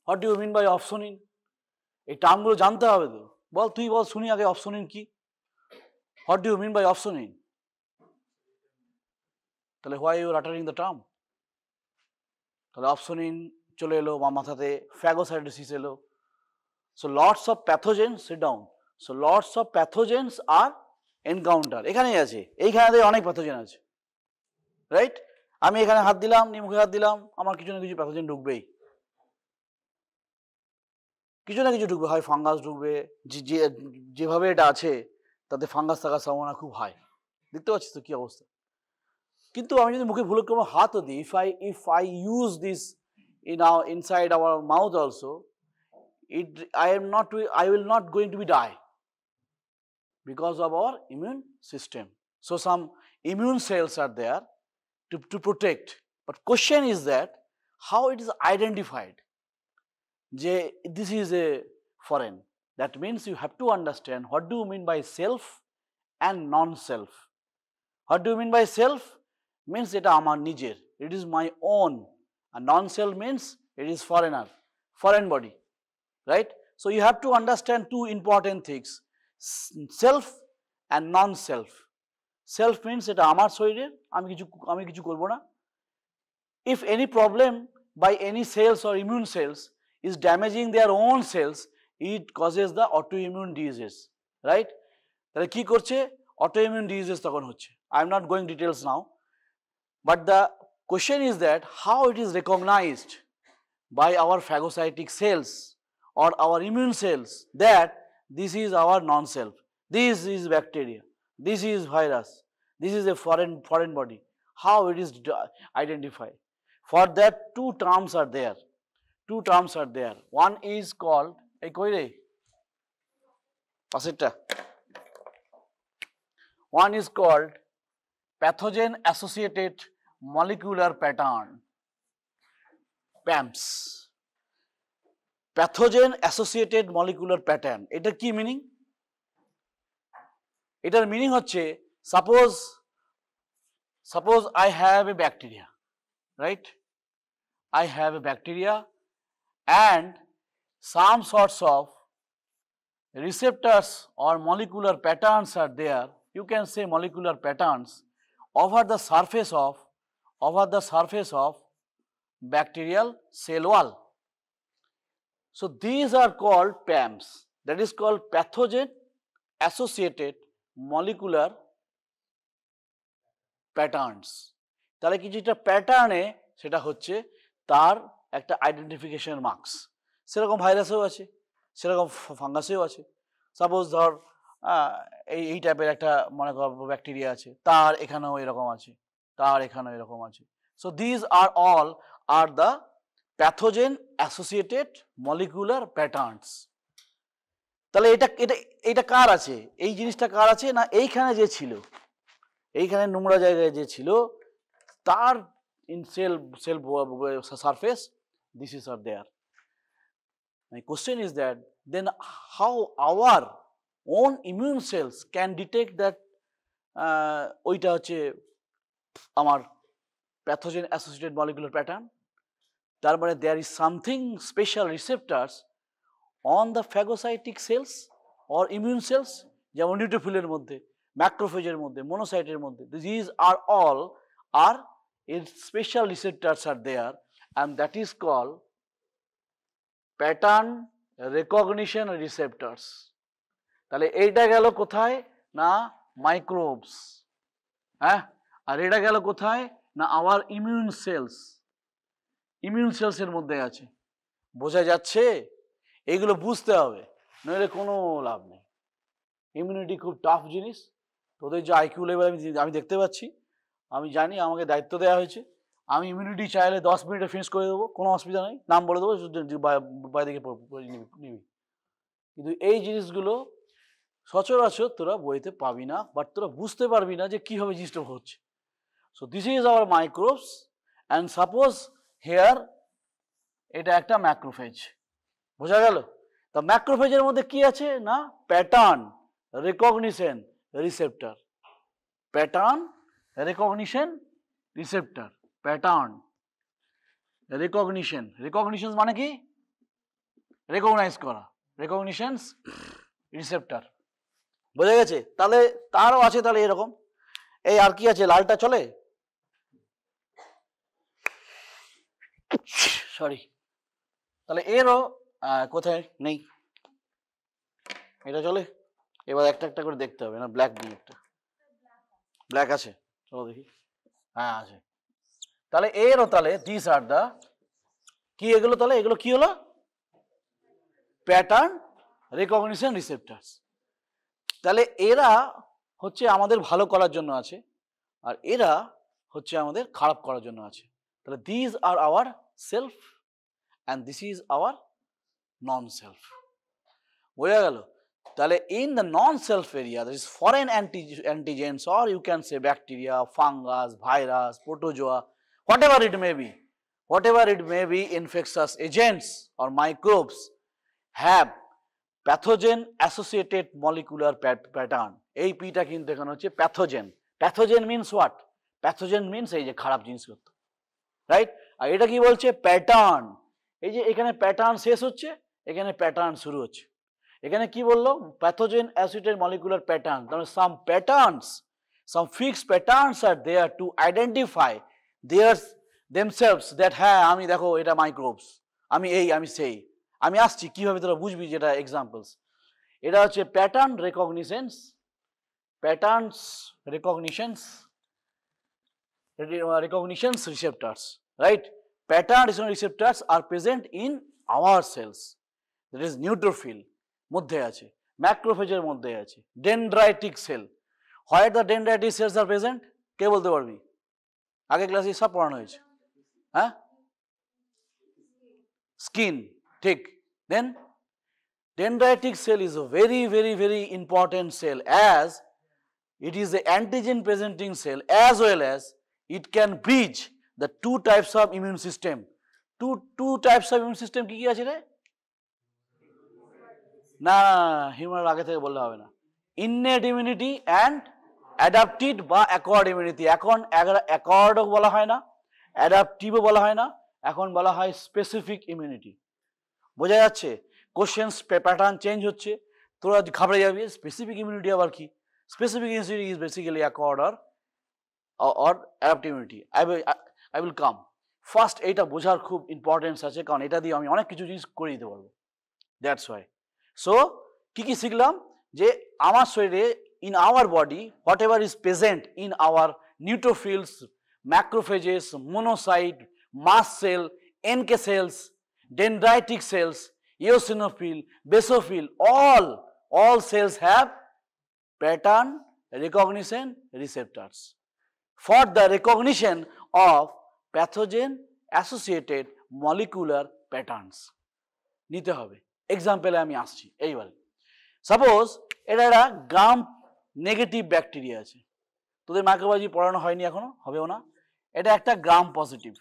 What do you mean by opsonin? এই টার্মগুলো জানতে হবে তো। বল, তুই বল শুনি আগে অপসোনিন কি? What do you mean by opsonin? তাহলে why you are uttering the term? তাহলে অপসোনিন চলে এলো বা মাথাতে, ফ্যাগোসাইটোসিস এলো। So lots of pathogens, sit down. So lots of pathogens are encounter, এখানেই আছে, এইখানে অনেক প্যাথোজেন আছে, রাইট? আমি এখানে হাত দিলাম, মুখে হাত দিলাম, আমার কিছু না কিছু প্যাথোজেন ঢুকবেই, কিছু না কিছু ঢুকবে, হয় ফাঙ্গাস ঢুকবে, যেভাবে এটা আছে তাতে ফাঙ্গাস থাকার সম্ভাবনা খুব হাই। দেখতে পাচ্ছিস তো কি অবস্থা? কিন্তু আমি যদি মুখে ভুল করে হাতও দিই, if I use this inside our mouth also, I will not going to be die because of our immune system. So some immune cells are there to protect. But question is that how it is identified? This is a foreign. That means you have to understand what do you mean by self and non-self. What do you mean by self? Means এটা আমার নিজের, it is my own, and non-self means it is foreign body, right? So you have to understand two important things, self and non-self. Self means এটা আমার শরীরের, আমি কিছু করব না। If any problem by any cells or immune cells is damaging their own cells, it causes the autoimmune diseases, right? তাহলে কি করছে? autoimmune diseases তখন হচ্ছে। I am not going details now, but the question is that how it is recognized by our phagocytic cells or our immune cells that this is our non-self, this is bacteria, this is virus, this is a foreign body. How it is identified? For that two terms are there. One is called, ei koi re paseta, one is called pathogen associated molecular pattern, PAMS. Pathogen associated molecular pattern, এটার কি meaning? এটার meaning হচ্ছে, suppose I have a bacteria, right? I have a bacteria and some sorts of receptors or molecular patterns are there. You can say molecular patterns over the surface of bacterial cell wall. So these are called PAMS, that is called pathogen associated molecular patterns. তাহলে কি যেটা প্যাটার্নে সেটা হচ্ছে তার একটা identification marks, সেরকম ভাইরাসেও আছে, সেরকম ফাঙ্গাসেও আছে। সাপোজ ধর এই টাইপের একটা মনে কর ব্যাকটেরিয়া আছে, তার এখানেও এরকম আছে, তার এখানেও এরকম আছে। So these R all are the pathogen associated molecular patterns. তাহলে এটা কার আছে? এই জিনিসটা কার আছে? না এইখানে যে ছিল, এইখানে নোংরা জায়গায় যে ছিল তার in cell surface diseases are there. My question is that then how our own immune cells can detect that ওইটা হচ্ছে আমার pathogen associated molecular pattern? তার মানে there is something special receptors on the phagocytic cells or immune cells, যেমন নিউট্রোফিলের মধ্যে, ম্যাক্রোফেজের মধ্যে, মনোসাইটের মধ্যে, these are all are its special receptors are there, and that is called pattern recognition receptors. তাহলে এইটা গেল কোথায়? না মাইক্রোবস, হ্যাঁ, আর এটা গেল কোথায়? না আওয়ার ইমিউন সেলসের মধ্যে আছে। বোঝা যাচ্ছে? এইগুলো বুঝতে হবে, নইলে কোনো লাভ নেই। ইমিউনিটি খুব টাফ জিনিস। তোদের যে আইকিউ লেভেল আমি দেখতে পাচ্ছি, আমি জানি, আমাকে দায়িত্ব দেওয়া হয়েছে, আমি ইমিউনিটি চাইলে 10 মিনিটে ফিনিশ করে দেবো, কোনো অসুবিধা নেই, নাম বলে দেবো, বাইরে থেকে নিবি। কিন্তু এই জিনিসগুলো সচরাচর তোরা বইতে পাবি না, বাট তোরা বুঝতে পারবি না যে কীভাবে জিনিসটা হচ্ছে। So this is our microbes, and suppose here এটা একটা ম্যাক্রোফেজ, বোঝা গেল? তা ম্যাক্রোফেজের মধ্যে কি আছে? না pattern recognition receptor, pattern recognition receptor, pattern recognition মানে কি? রেকগনাইজ করা, রেকগনিশনস রিসেপ্টর। বোঝা গেছে? তাহলে তারও আছে তাহলে এরকম। এই আর কি আছে, লালটা চলে, সরি, তাহলে এরও কোথায় নেই, এটা চলে। এবার একটা একটা করে দেখতে হবে, না ব্ল্যাক নেই, একটা ব্ল্যাক আছে, চলো দেখি, হ্যাঁ আছে। তাহলে এরও তাহলে দিস আর দা কি, এগুলো তাহলে এগুলো কি হলো, প্যাটার্ন রেকগনিশন রিসেপ্টরস। তাহলে এরা হচ্ছে আমাদের ভালো করার জন্য আছে, আর এরা হচ্ছে আমাদের খারাপ করার জন্য আছে। তাহলে this are our self and this is our non self. বোঝা গেল? তাহলে in the non self area, that is foreign antigens, or you can say bacteria, fungus, virus, protozoa, whatever it may be, whatever it may be, infectious agents or microbes have pathogen associated molecular pattern. এই পিটা কিন্তু এখানে হচ্ছে pathogen. Pathogen means what? Pathogen means এই যে খারাপ জিনিস করতো, রাইট? আর এটা কি বলছে? প্যাটার্ন। এই যে এখানে প্যাটার্ন শেষ হচ্ছে, এখানে প্যাটার্ন শুরু হচ্ছে। এখানে কি বললো? Pathogen associated molecular pattern. তাহলে some patterns, some fixed patterns are there to identify themselves that হ্যাঁ আমি দেখো এটা মাইক্রোবস, আমি এই আমি সেই। আমি আসছি কিভাবে তোরা বুঝবি যেটা এক্সাম্পলস। এটা হচ্ছে pattern recognitions, patterns recognitions, recognitions receptors, right? Pattern receptors are present in our cells, that is neutrophil মধ্যে আছে, ম্যাক্রোফেজের মধ্যে আছে, dendritic cell. Where the dendritic cells are present, কে বলতে পারবি? আগে ক্লাসে সব পড়ানো হয়েছে, হ্যাঁ? স্কিন, ঠিক। দেন dendritic cell is a very very very important cell, as it is the antigen presenting cell, as well as it can bridge the two types of immune system. Two types of immune system কি কি আছে রে? না human আগে থেকে বললে হবে না। innate immunity and adapted বা অ্যাকোয়ার্ড ইমিউনিটি। এখন অ্যাকোয়ার্ডও বলা হয় না, অ্যাডাপটিভও বলা হয় না, এখন বলা হয় স্পেসিফিক ইমিউনিটি। বোঝা যাচ্ছে? কোশ্চেন প্যাটার্ন চেঞ্জ হচ্ছে, তোরা ঘাবড়ে যাবি স্পেসিফিক ইমিউনিটি আবার কি? Specific immunity is basically acquired or adaptive immunity. I will come. First এইটা বোঝার খুব ইম্পর্টেন্স আছে, কারণ এটা দিয়ে আমি অনেক কিছু জিনিস করে দিতে পারবো। That's why. সো কি কি শিখলাম? যে আমার শরীরে in our body whatever is present in our neutrophils, macrophages, monocyte, mast cell, NK cells, dendritic cells, eosinophil, basophil, all cells have pattern recognition receptors for the recognition of pathogen associated molecular patterns. নিতে হবে। এক্সাম্পলে আমি আসছি এইবারে। Suppose এটা একটা গ্রাম negative bacteria আছে, তোদের microbiology পড়ানো হয়নি এখনো, হবেও না। এটা একটা gram positive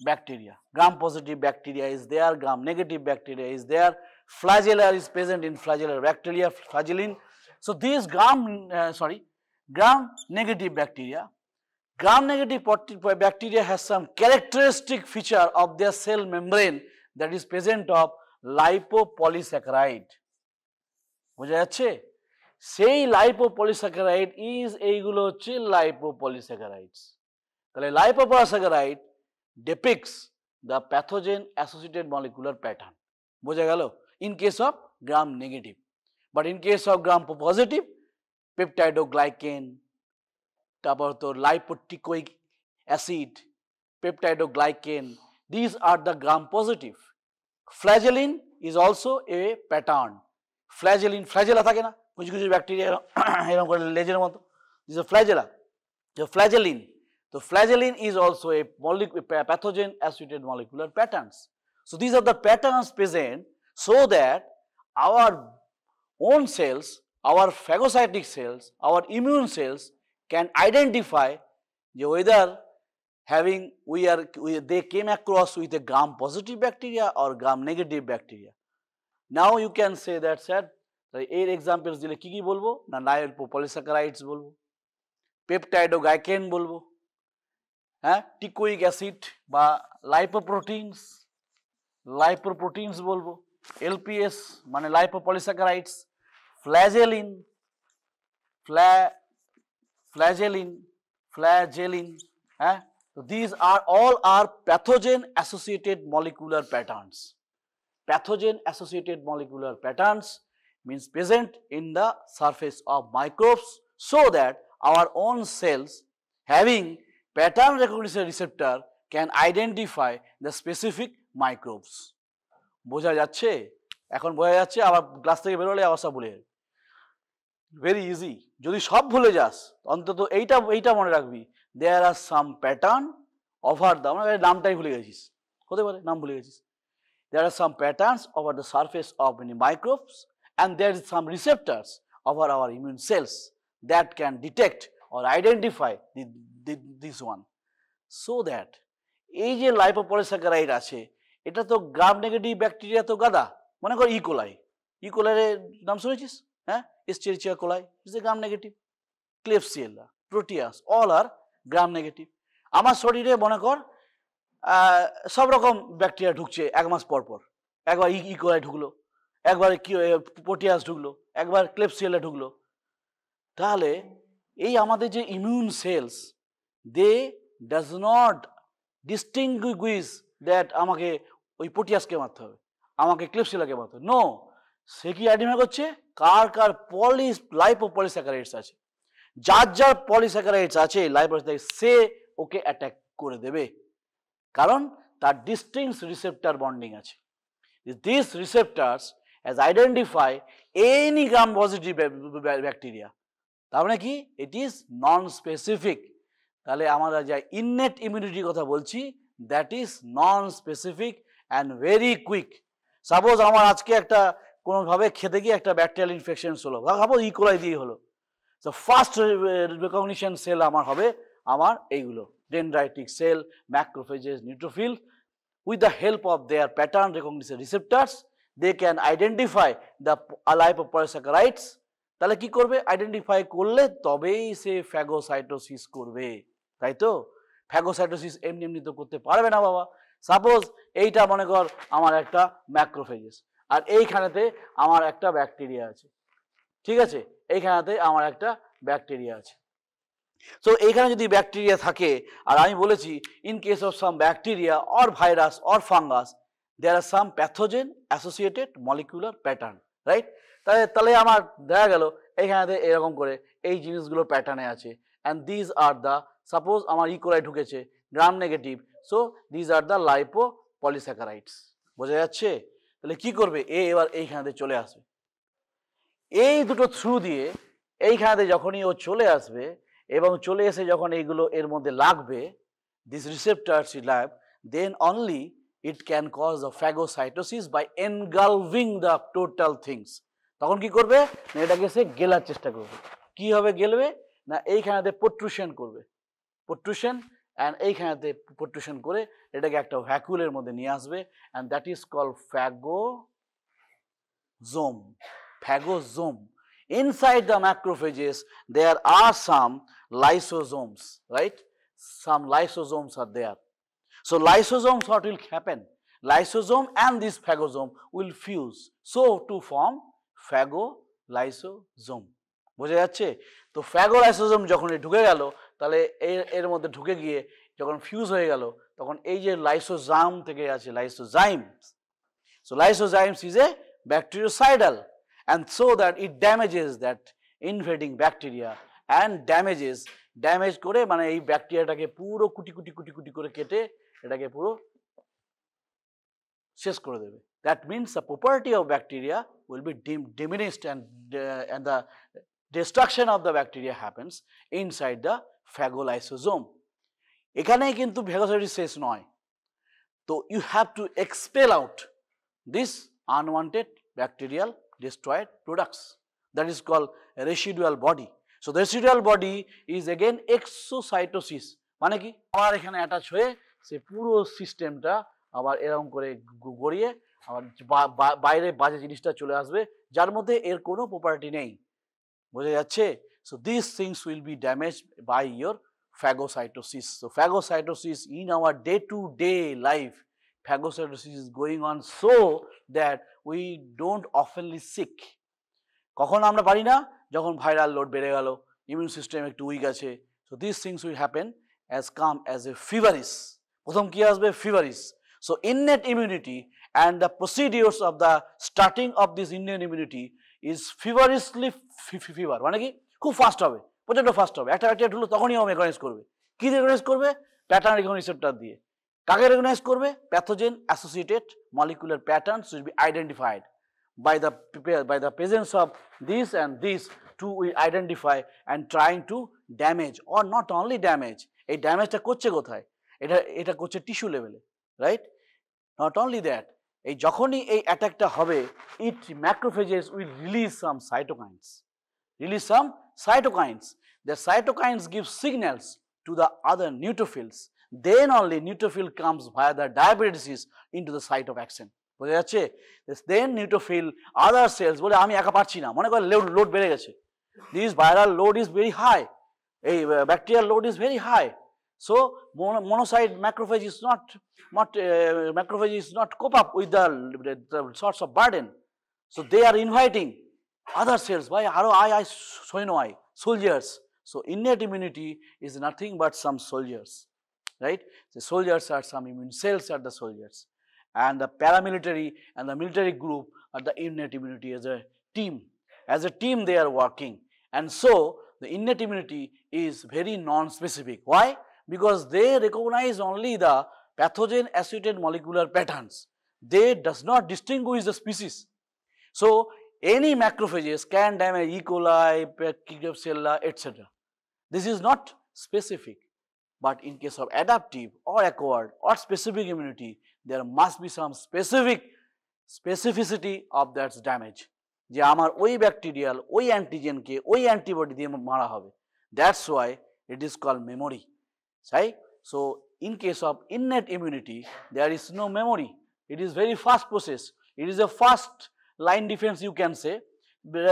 bacteria. Gram positive bacteria is there, gram negative bacteria is there, flagella is present in flagellar bacteria, flagellin. So these gram negative bacteria, gram negative bacteria has some characteristic feature of their cell membrane that is present of lipopolysaccharide. বোঝা যাচ্ছে? সেই lipopolysaccharide is এইগুলো হচ্ছে lipopolysaccharides. তাহলে lipopolysaccharide depicts the pathogen associated molecular pattern. বোঝা গেল? In case of gram negative, but in case of gram positive, peptidoglycan, তারপর তো lipoticoic acid, peptidoglycan, these are the gram positive. Flagellin is also a pattern. Flagellin, flagella থাকে না কিছু কিছু bacteria এরকম করে লেজের মতো, this is flagella. The flagellin, the flagellin is also a pathogen associated molecular patterns. So these are the patterns present so that our own cells, our phagocytic cells, our immune cells can identify whether they came across with a gram positive bacteria or gram negative bacteria. Now you can say that sir, এর examples দিলে কি কি বলবো না, lipopolysaccharides বলবো, peptidoglycan বলবো, হ্যাঁ, টিকোইক acid বা লাইপোপ্রোটিনস বলবো, LPS মানে lipopolysaccharides, flagellin, flagellin, so these are all are pathogen associated molecular patterns. Pathogen associated molecular patterns means present in the surface of microbes, so that our own cells having pattern recognition receptor can identify the specific microbes. বোঝা যাচ্ছে? এখন বোঝা যাচ্ছে? আবার class থেকে বেরোলে আবার সব ভুলে যাবে। Very easy. যদি সব ভুলে যাস অন্তত এইটা মনে রাখবি, দেয়ার are some pattern over the, মানে নামটাই ভুলে গেছিস, হতে পারে নাম ভুলে গেছিস। There are some patterns over the surface of many microbes, and there is some receptors over our immune cells that can detect or identify this one. So that এই যে লাইপোপলিস্যাকারাইড আছে, এটা তো গ্রাম নেগেটিভ ব্যাকটেরিয়া তো গাদা, মনে কর E. coli, ইকোলাইয়ের নাম শুনেছিস? হ্যাঁ, Escherichia coli is a gram negative, Klebsiella, Proteus all are gram negative. আমার শরীরে মনে কর সব রকম ব্যাকটেরিয়া ঢুকছে এক মাস পর পর, একবার ইকোলাই ঢুকলো, একবার প্রোটিয়াস ঢুকলো, একবার ক্লেবসিয়েলা ঢুকলো। তাহলে এই আমাদের যে immune cells, they does not distinguish that আমাকে ওই প্রোটিয়াসকে মারতে হবে, আমাকে ক্লেবসিয়েলাকে মারতে হবে। নো, সে কি আইডেন্টিফাই করছে কার কার লাইপোপলিস্যাকারাইডস আছে, যার পলিস্যাকারাইডস আছে লাইপোপলিস্যাকারাইডস, সে ওকে অ্যাটাক করে দেবে, কারণ তার ডিস্টিংক্ট রিসেপ্টর বন্ডিং আছে। This receptors has identify any gram positive bacteria. তার মানে কি, ইট ইজ নন স্পেসিফিক। তাহলে আমরা যা ইননেট ইমিউনিটির কথা বলছি, that is non specific and very quick. Suppose আমার আজকে একটা কোনোভাবে খেতে গিয়ে একটা ব্যাকটেরিয়াল ইনফেকশন হলো, সাপোজ ইকোলাই দিয়ে হলো, তো ফার্স্ট রেকগনিশন সেল আমার হবে আমার এইগুলো dendritic cell, macrophages, neutrophil. With the help of their pattern recognition receptors, they can identify the lipopolysaccharides. তাহলে কি করবে? আইডেন্টিফাই করলে তবেই সে ফ্যাগোসাইটোসিস করবে, তাই তো? ফ্যাগোসাইটোসিস এমনি এমনি তো করতে পারবে না বাবা। সাপোজ এইটা মনে কর আমার একটা ম্যাক্রোফেজেস, আর এইখানেতে আমার একটা ব্যাকটেরিয়া আছে, ঠিক আছে? এইখানেতে আমার একটা ব্যাকটেরিয়া আছে। সো এইখানে যদি ব্যাকটেরিয়া থাকে, আর আমি বলেছি in case of some bacteria or virus or fungus, there are some pathogen associated molecular pattern, right? তাহলে আমার দেখা গেল এইখানে এরকম করে এই জিনিসগুলো প্যাটার্নে আছে, and these are the, suppose আমার ইকোলাই ঢুকেছে gram negative, so these are the lipopolysaccharides. বোঝা যাচ্ছে? তাহলে কি করবে? এবার এইখানে চলে আসবে, এই দুটো থ্রু দিয়ে এইখানে যখনই ও চলে আসবে এবং চলে এসে যখন এইগুলো এর মধ্যে লাগবে, this receptors lab, then only it can cause the phagocytosis by engulfing the total things. তখন কি করবে? না এটাকে সে গেলার চেষ্টা করবে। কি হবে গেলবে? না এইখানেতে প্রোট্রুশন করবে, প্রোট্রুশন, অ্যান্ড এইখানেতে প্রোট্রুশন করে এটাকে একটা ভ্যাকুলের মধ্যে নিয়ে আসবে, and that is called phagosome. Phagosome. Inside the macrophages, there are some lysosomes, right? Some lysosomes are there. So lysosomes, what will happen? Lysosome and this phagosome will fuse, so to form phagolysosome. বোঝা যাচ্ছে? তো phagolysosome যখন ঢুকে গেল, তাহলে এর মধ্যে ঢুকে গিয়ে যখন ফিউজ হয়ে গেল, তখন এই যে লাইসোজাইম থেকে আছে লাইসোজাইমস, so lysozymes is a bactericidal, and so that it damages that invading bacteria and damage করে, মানে এই ব্যাকটেরিয়াটাকে পুরো কুটি কুটি কুটি কুটি করে কেটে এটাকে পুরো শেষ করে দেবে। That means the property of bacteria will be diminished, and the destruction of the bacteria happens inside the phagolysosome. এখানেই কিন্তু phagositosis শেষ নয়। তো you have to expel out this unwanted bacterial destroyed products, that is called residual body. So the residual body is again exocytosis, মানে কি আবার এখানে attach হয়ে সে পুরো সিস্টেমটা আবার এরকম করে গড়িয়ে আবার বাইরে বাজে জিনিসটা চলে আসবে, যার মধ্যে এর কোনো প্রপার্টি নেই। বোঝা যাচ্ছে? So these things will be damaged by your phagocytosis. So phagocytosis in our day-to-day life, phagocytosis is going on so that we don't oftenly sick. কখন আমরা পারি না? যখন ভাইরাল লোড বেড়ে গেল, ইমিউন সিস্টেম একটু উইক আছে। So these things will happen as come as a feverish. প্রথম কি আসবে? Feverish. So innate immunity and the procedures of the starting of this innate immunity is feverishly fever. মানে কি? খুব ফাস্ট হবে, প্রচন্ড ফাস্ট হবে। একটা ব্যাকটেরিয়া ঢুকলো তখনই ও রেকগনাইজ করবে। কি রেকগনাইজ করবে? প্যাটার্ন রেকগনিশন রিসেপ্টর দিয়ে। কাকে রেকগনাইজ করবে? Pathogen associated molecular patterns will be identified by the presence of this and this to we identify and trying to damage or not only damage. এই ড্যামেজটা করছে কোথায়? এটা করছে টিস্যু লেভেলে, রাইট? Not only that, এই যখনই এই অ্যাটাকটা হবে, it macrophages will release some cytokines. The cytokines give signals to the other neutrophils. Then only neutrophil comes via the diaphoresis into the site of action. বোঝা যাচ্ছে? Then neutrophil other cells বলে আমি একা পারছি না, মনে করে লোড বেড়ে গেছে, this viral load is very high, এই bacterial load is very high. So monocyte macrophage is not cope up with the sorts of burden. So they are inviting other cells by soldiers. So innate immunity is nothing but some soldiers, right? The soldiers are some immune cells are the soldiers, and the paramilitary and the military group are the innate immunity as a team. As a team they are working, and so the innate immunity is very non-specific. Why? Because they recognize only the pathogen associated molecular patterns. They does not distinguish the species. So any macrophages can damage E. coli, Klebsiella, etc. This is not specific, but in case of adaptive or acquired or specific immunity, there must be some specificity of that damage. যে আমার ওই bacterial ওই অ্যান্টিজেনকে ওই antibody দিয়ে মারা হবে। That's why it is called memory. Right? So in case of innate immunity, there is no memory. It is very fast process. It is a first line defense, you can say.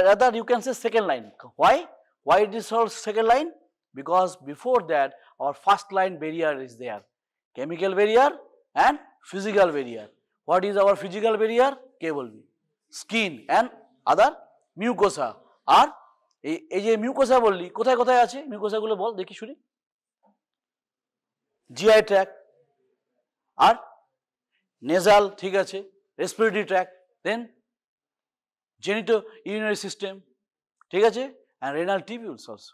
Rather you can say second line. Why? Why it is called second line? Because before that our first line barrier is there. Chemical barrier and physical barrier. What is our physical barrier? Cable, skin and other mucosa. আর এই যে mucosa বললি, কোথায় কোথায় আছে মিউকোসাগুলো বল দেখি শুনি। GI tract আর nasal, ঠিক আছে, respiratory tract, then genitourinary system, ঠিক আছে, and renal tubules also,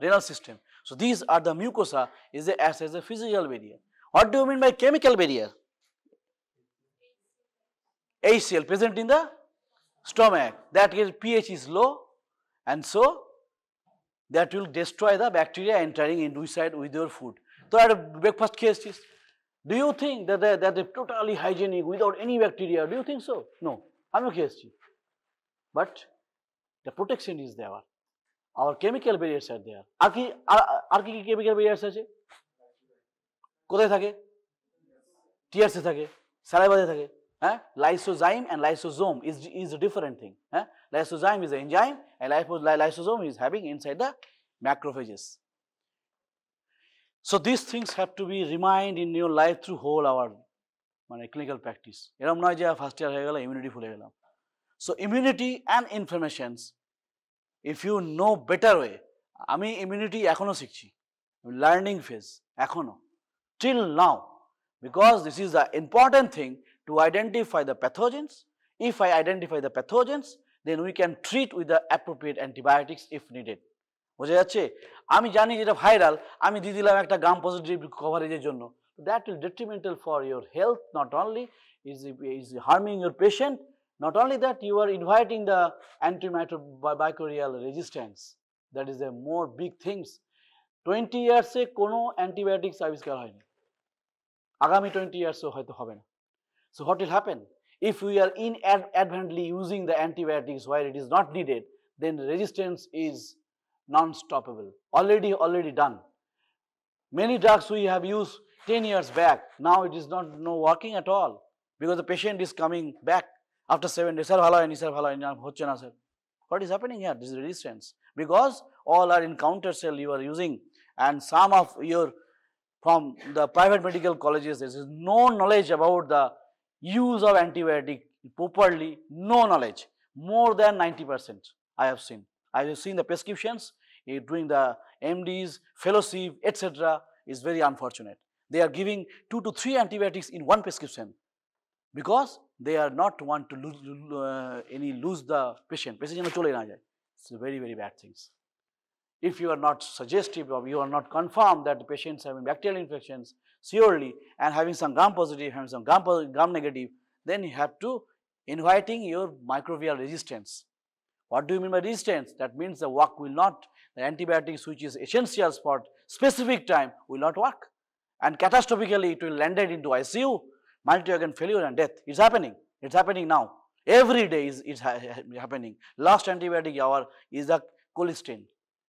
renal system. So these are the mucosa is as a physical barrier. What do you mean by chemical barrier? HCl present in the stomach, that is pH is low, and so that will destroy the bacteria entering inside with your food. So at a breakfast case, do you think that they totally hygienic without any bacteria? Do you think so? No, I'm not case. But the protection is there. Our chemical barriers are there. আর কি chemical barriers আছে? কোথায় থাকে? tears এ থাকে, saliva থাকে, lysozyme and lysosome is a different thing. Lysozyme is an enzyme and lysosome is having inside the macrophages. So these things have to be remained in your life through whole our clinical practice. এরকম নয় যে first year হয়ে গেল immunity ভুলে গেলাম। So immunity and inflammations, if you know better way, আমি immunity এখনো শিখছি, learning phase এখনো, till now, because this is the important thing to identify the pathogens. If I identify the pathogens, then we can treat with the appropriate antibiotics if needed. বোঝা যাচ্ছে? আমি জানি যেটা viral, আমি দিয়ে দিলাম একটা গ্রাম পজিটিভ কভারেজের জন্য, that will detrimental for your health. Not only is harming your patient, not only that, you are inviting the antimicrobial resistance. That is the more big things. 20 years এ কোনো antibiotics আবিষ্কার হয়নি, আগামী 20 years হয়তো হবে না। So what will happen? If we are inadvertently using the antibiotics where it is not needed, then the resistance is non-stoppable, already done. Many drugs we have used 10 years back, now it is not working at all, because the patient is coming back after 7 days, sir bhalo hoyni, sir bhalo hoyni, hocche na sir. What is happening here? This is resistance, because all are in counter cell you are using, and some of your from the private medical colleges there is no knowledge about the use of antibiotic properly, no knowledge, more than 90%. I have seen the prescriptions doing the MDs, fellowship, etc. is very unfortunate. They are giving 2 to 3 antibiotics in one prescription because they are not want to lose the patient. It's very, very bad things. If you are not suggestive or you are not confirmed that the patients having bacterial infections surely and having some gram positive, having some gram negative, then you have to inviting your microbial resistance. What do you mean by resistance? That means the work will not, the antibiotics which is essential for specific time will not work, and catastrophically it will landed into ICU, multi-organ failure and death. It's happening. It's happening now. Every day it's happening. Last antibiotic hour is the cholesterol,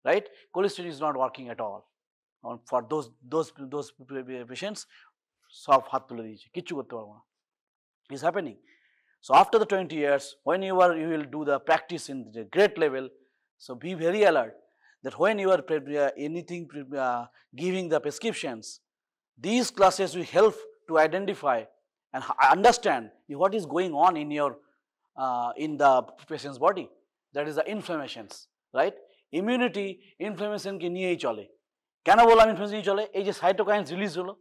right? Cholesterol is not working at all. For those patients, soft hat tule diyeche, kichu korte parbo na. It's happening. So after the 20 years, when you will do the practice in the great level, so be very alert that when you are giving the prescriptions, these classes will help to identify and understand what is going on in your in the patient's body. That is the inflammations, right? Immunity, inflammation ke niye chole. Keno bolam inflammation niye chole? Ei je cytokines release holo.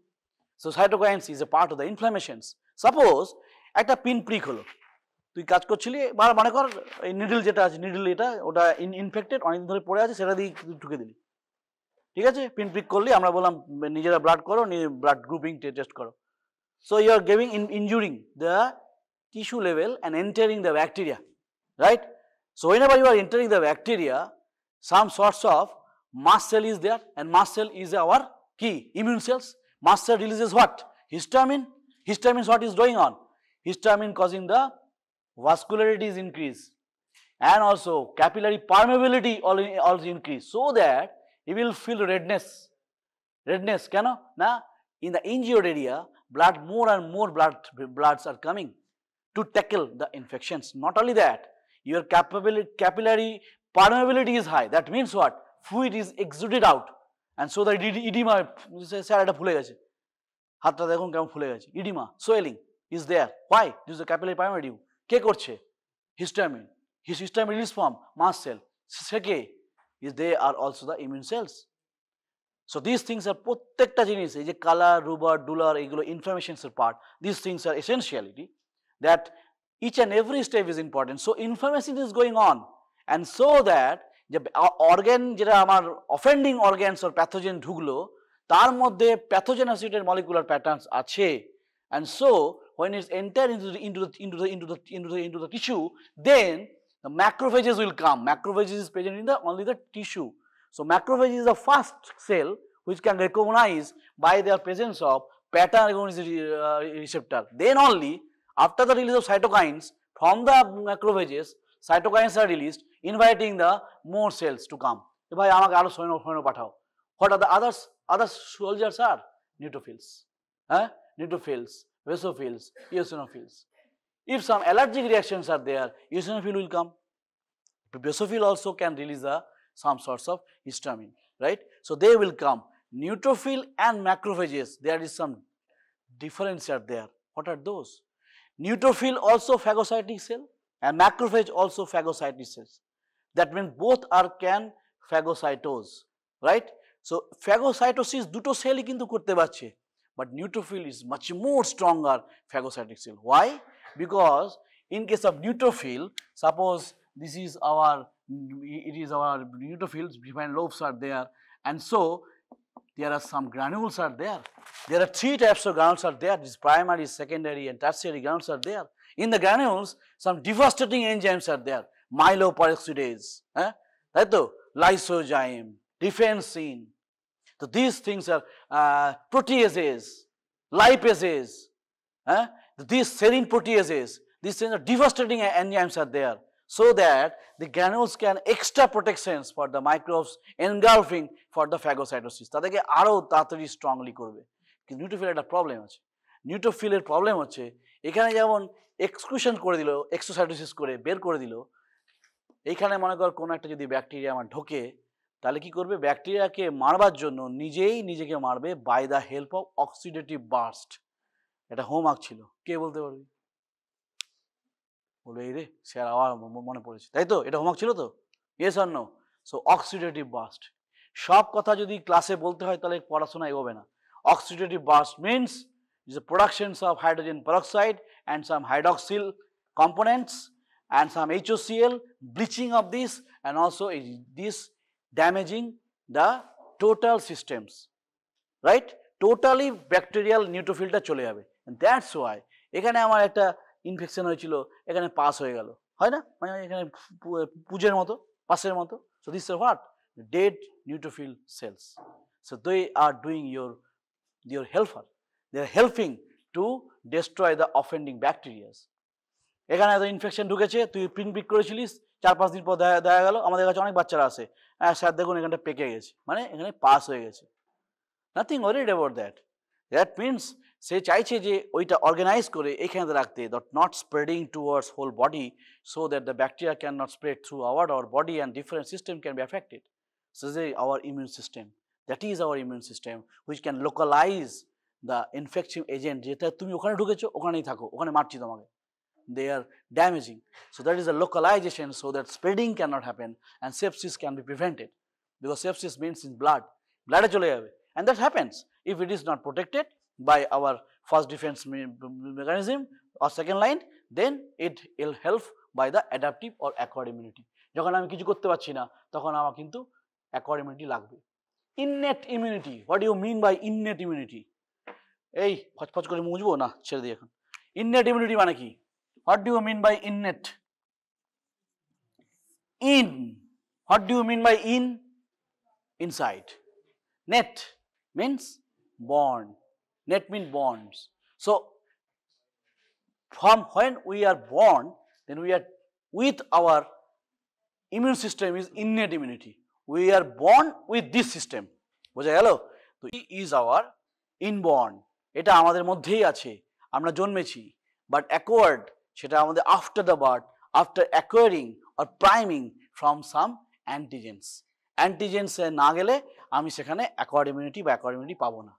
So cytokines is a part of the inflammations. Suppose একটা pin prick হলো, তুই কাজ করছিলি, মনে কর এই needle যেটা আছে, নিডল এটা ওটা ইনফেক্টেড, অনেকদিন ধরে পড়ে আছে, সেটা দিয়ে ঢুকে দিলি, ঠিক আছে? পিন প্রিক করলি, আমরা বললাম নিজেরা ব্লাড করো, ব্লাড গ্রুপিং টেস্ট করো। So you are giving injuring the tissue level and entering the bacteria, right? So whenever you are entering the bacteria, some sorts of mast cell is there, and mast cell is our key immune cells. Mast cell releases what? Histamine. Histamine is what is going on? Histamine causing the vascularity is increase, and also capillary permeability also increase, so that you will feel redness. Redness, keno na? In the injured area, blood, more and more bloods are coming to tackle the infections. Not only that, your capillary permeability is high. That means what? Fluid is exuded out, and so the edema, sir eta phule geche, hatta dekhun kemon phule geche, edema, swelling is there. Why? This is the capillary permeability. Ke korche? Histamine. His histamine release from mast cell. Seke is they are also the immune cells. So these things are protecta jinis, ei je color, rubor, dular, egulo inflammations er part. These things are essentiality that each and every step is important. So inflammation is going on, and so that the organ jeta amar offending organs or pathogen ঢুকলো, তার মধ্যে pathogenicity molecular patterns আছে, and so when it's entered into the tissue, then the macrophages will come. Macrophages is present in only the tissue. So macrophage is the first cell which can recognize by their presence of pattern recognition receptor. Then only after the release of cytokines from the macrophages, cytokines are released, inviting the more cells to come. Bhai amake aro soino pathao. What are the other soldiers are? Neutrophils, neutrophils, basophils, eosinophils. If some allergic reactions are there, eosinophil will come. Basophil also can release some sorts of histamine, right? So they will come. Neutrophil and macrophages, there is some difference are there. What are those? Neutrophil also phagocytic cell, and macrophage also phagocytic cells. That means both can phagocytose, right? So phagocytosis duto cell kintu korte parche, but neutrophil is much more stronger phagocytic cell. Why? Because in case of neutrophil, suppose this is our neutrophils, defined lobes are there, and so there are some granules are there. There are 3 types of granules are there. This primary, secondary and tertiary granules are there. In the granules, some devastating enzymes are there. Myeloperoxidase, right? Lysozyme, defensin. So these things are proteases, lipases, these serine proteases. These things are devastating enzymes are there, so that the granules can extra protections for the microbes engulfing for the phagocytosis. তাদেরকে আরো তাড়াতাড়ি strongly করবে। কিন্তু নিউট্রোফিলের একটা problem আছে। নিউট্রোফিলের problem হচ্ছে এখানে যেমন এক্সক্লুশন করে দিল, এক্সোসাইটোসিস করে বের করে দিল, এইখানে মনে কর কোনো একটা যদি ব্যাকটেরিয়া আমার ঢোকে, তাহলে কি করবে? ব্যাকটেরিয়াকে মারবার জন্য নিজেই নিজেকে মারবে by the help of oxidative burst. এটা হোমওয়ার্ক ছিল, কে বলতে পারবে? বলবে এই রে স্যার আবার মনে পড়েছে, তাই তো? এটা হোমওয়ার্ক ছিল তো? Yes or no? So oxidative burst, সব কথা যদি ক্লাসে বলতে হয় তাহলে পড়াশোনা এগোবে না। Oxidative burst means is the productions of hydrogen peroxide and some hydroxyl components and some HOCl, bleaching of this, and also this damaging the total systems, right? Totally bacterial neutrophilটা চলে যাবে, and that's why এখানে আমার একটা infection হয়েছিল, এখানে pass হয়ে গেল, হয় না? মানে এখানে পুজের মতো, পাসের মতো। So this is what? Dead neutrophil cells. So they are doing your helper. They are helping to destroy the offending bacteria. এখানে এত ইনফেকশন ঢুকেছে, তুই প্রিন্ট পিক করেছিলিস, 4-5 দিন পর দেখা গেল আমাদের কাছে অনেক বাচ্চারা আছে, হ্যাঁ স্যার দেখুন এখানটা পেকে গেছে, মানে এখানে পাস হয়ে গেছে। Nothing worried about that. That means সে চাইছে যে ওইটা অর্গানাইজ করে এইখানে রাখতে, that not spreading towards whole body, so that the bacteria can not spread through our body and different system can be affected. So যে our immune system, that is our immune system which can localise the infective agent, যেটা তুমি ওখানে ঢুকেছো ওখানেই থাকো, ওখানে মারছি তোমাকে, they are damaging. So that is a localization so that spreading cannot happen and sepsis can be prevented, because sepsis means in blood চলে যাবে, and that happens if it is not protected by our first defense mechanism or second line, then it will help by the adaptive or acquired immunity. যখন আমি কিছু করতে পারছি না তখন আমার কিন্তু acquired immunity লাগবে। innate immunity, what do you mean by innate immunity? এই ফচফচ করে মুছবো না, ছেড়ে দিই এখন। innate immunity মানে কি? What do you mean by innate? In. What do you mean by in? Inside. Net means bond. Net means bonds. So, from when we are born, then we are with our immune system is innate immunity. We are born with this system. বোঝা গেল? তো is our inborn. এটা আমাদের মধ্যেই আছে, আমরা জন্মেছি, but acquired সেটা আমাদের after the birth, after acquiring or priming from some antigens. Antigens না গেলে আমি সেখানে acquired immunity বা acquired immunity পাবো না।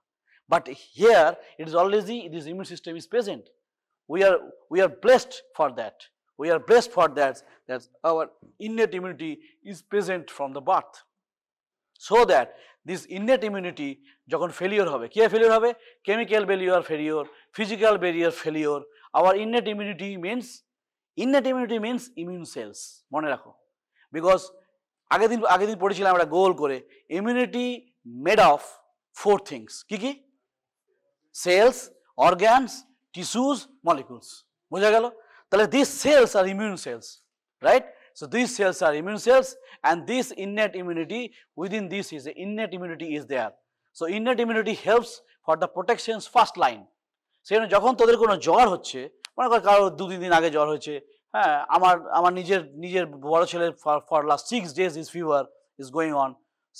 But here it is always this immune system is present. We are blessed for that. We are blessed for that our innate immunity is present from the birth. So that this innate immunity যখন failure হবে, কি failure হবে? Chemical barrier failure, physical barrier failure. Our innate immunity means immune cells. মনে রাখো, because আগের দিন পড়েছিলাম আমরা গোল করে, immunity made of 4 things. কি কি? Cells, organs, tissues, molecules. বোঝা গেল? তাহলে these cells are immune cells, right? So these cells are immune cells, and this innate immunity, within this is the innate immunity is there. So innate immunity helps for the protections first line. সেখানে যখন তোদের কোনো জ্বর হচ্ছে, মনে কর কারো 2-3 দিন আগে জ্বর হয়েছে, হ্যাঁ আমার নিজের বড় ছেলে for last 6 days his fever is going on,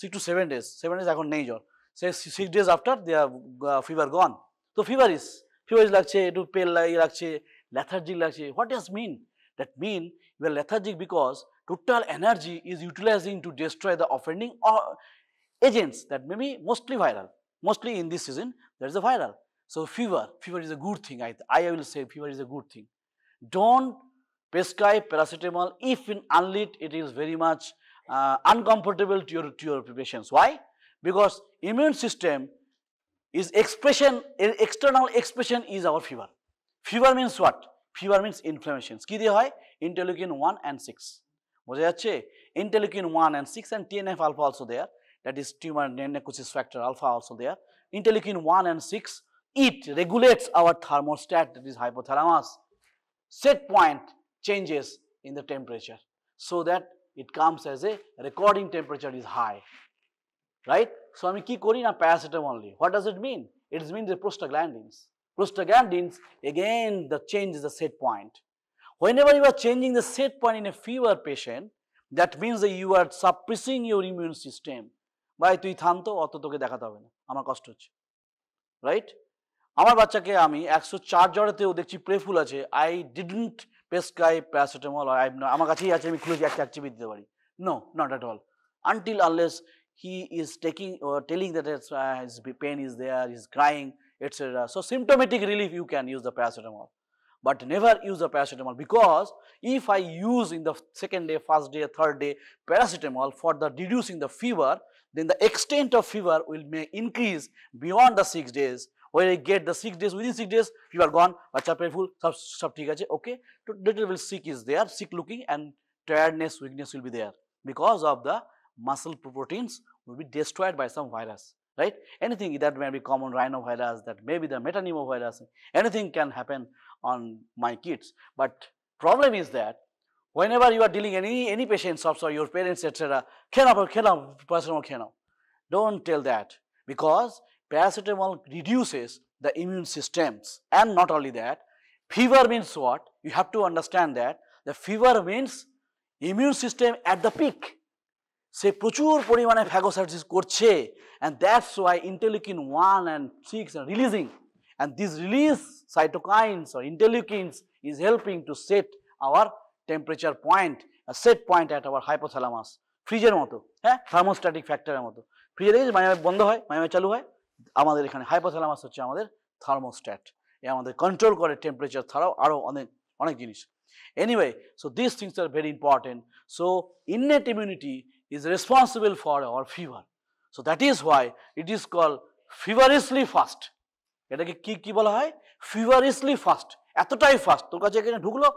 6 to 7 days, 7 days এখন নেই জ্বর, সে 6 days after their fever gone. তো fever is লাগছে, একটু পেল লাগছে, lethargic লাগছে. What does mean? That mean you are lethargic because total energy is utilizing to destroy the offending agents that may be mostly viral. Mostly in this season there is a viral. So fever is a good thing. I will say fever is a good thing. Don't prescribe paracetamol if in unlit it is very much uncomfortable to your patients. Why? Because immune system is external expression is our fever. Fever means what? Fever means inflammations. কি দিয়ে হয়? Interleukin 1 and 6. বোঝা যাচ্ছে? Interleukin 1 and 6 and TNF alpha also there. That is tumor necrosis factor alpha also there. Interleukin 1 and 6, it regulates our thermostat, that is hypothalamus. Set point changes in the temperature so that it comes as a recording temperature is high, right? So আমি কি করি না, paracetamol only. What does it mean? It means the prostaglandins. Prostaglandins, again the change is the set point. Whenever you are changing the set point in a fever patient, that means that you are suppressing your immune system. ভাই তুই থাম তো, অত তোকে দেখাতে হবে না, আমার কষ্ট হচ্ছে, রাইট? আমার বাচ্চাকে আমি 104 জ্বরেতেও দেখছি প্রেফুল আছে, আই ডিডন্ট প্রেসক্রাইব প্যারাসিটামল, আমার কাছেই আছে, আমি খুলে এক চিপি দিতে পারি। No, not at all, until unless he is taking or telling that his pain is there, he is crying, etc. So symptomatic relief you can use the paracetamol. but never use a paracetamol, because if I use in the second day, first day, third day paracetamol for the reducing the fever, then the extent of fever will may increase beyond the 6 days. When I get the 6 days, within 6 days fever gone, bacha painful, sab thik ache, okay, to little bit sick is there, sick looking, and tiredness, weakness will be there because of the muscle proteins will be destroyed by some virus, right? Anything that may be common rhinovirus, that may be the metapneumovirus, anything can happen on my kids. But problem is that whenever you are dealing any patients of your parents, etc., paracetamol, don't tell that, because paracetamol reduces the immune systems. And not only that, fever means what? You have to understand that the fever means immune system at the peak. সে প্রচুর পরিমাণে phagocytosis করছে, and that's why interleukin 1 and 6 are releasing, and these release cytokines or interleukins is helping to set our temperature point, a set point at our hypothalamus, ফ্রিজের মতো, হ্যাঁ, thermostatic ফ্যাক্টরের মতো। ফ্রিজে দেখেছি মাঝে বন্ধ হয়, মাঝে চালু হয়, আমাদের এখানে হাইপোথ্যালামাস হচ্ছে আমাদের থার্মোস্ট্যাট, এ আমাদের কন্ট্রোল করে টেম্পারেচার ছাড়াও আরও অনেক জিনিস। Anyway, so these things are very important. So innate immunity is responsible for our fever. So that is why it is called feverishly fast. এটাকে কি বলা হয়? Feverishly fast. এতটাই ফাস্ট, তোর কাছে এখানে ঢুকলো,